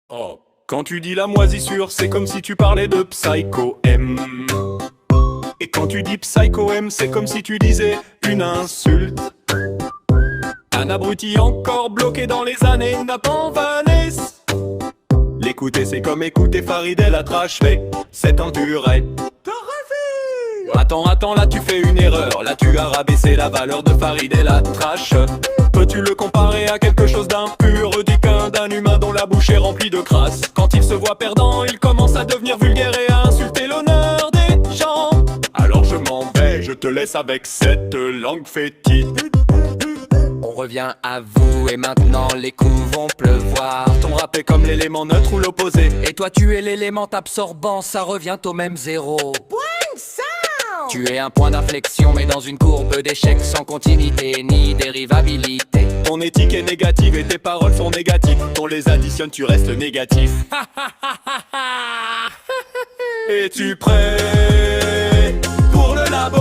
Oh, quand tu dis la moisissure, c'est comme si tu parlais de Psycho M. Et quand tu dis Psycho M, c'est comme si tu disais une insulte. Un abruti encore bloqué dans les années Nathan Vanessa. L'écouter c'est comme écouter Farid El Atrache, mais c'est un durée. Attends, là tu fais une erreur. Là tu as rabaissé la valeur de Farid El Atrache. Peux-tu le comparer à quelque chose d'impur, ricain, d'un humain dont la bouche est remplie de crasse? Quand il se voit perdant, il commence à devenir vulgaire et à insulter l'honneur des gens. Alors je m'en vais, je te laisse avec cette langue fétide. On revient à vous et maintenant les coups vont pleuvoir. Ton rap est comme l'élément neutre ou l'opposé. Et toi tu es l'élément absorbant, ça revient au même zéro. Tu es un point d'inflexion mais dans une courbe d'échecs sans continuité ni dérivabilité. Ton éthique est négative et tes paroles sont négatives. On les additionne, tu restes négatif. Es-tu prêt pour le labo?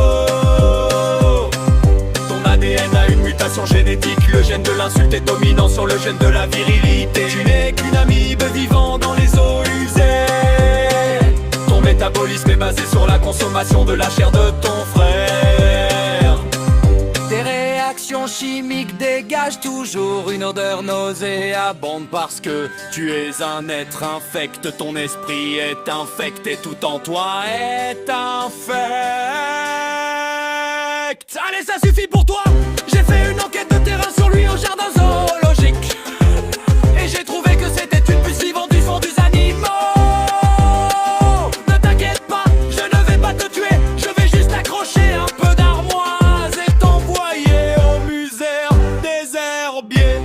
Ton ADN a une mutation génétique. Le gène de l'insulte est dominant sur le gène de la virilité. Tu n'es qu'une amibe vivant dans les eaux usées. Ton métabolisme est basé sur la consommation de la chair de ton frère. Tes réactions chimiques dégagent toujours une odeur nauséabonde. Parce que tu es un être infect. Ton esprit est infect et tout en toi est infect. Allez, ça suffit pour toi. J'ai fait une enquête de terrain sur lui au jardin zoologique. Et j'ai trouvé que c'était une puce vivante du fond des animaux. Ne t'inquiète pas, je ne vais pas te tuer. Je vais juste accrocher un peu d'armoise et t'envoyer au musée des herbiers.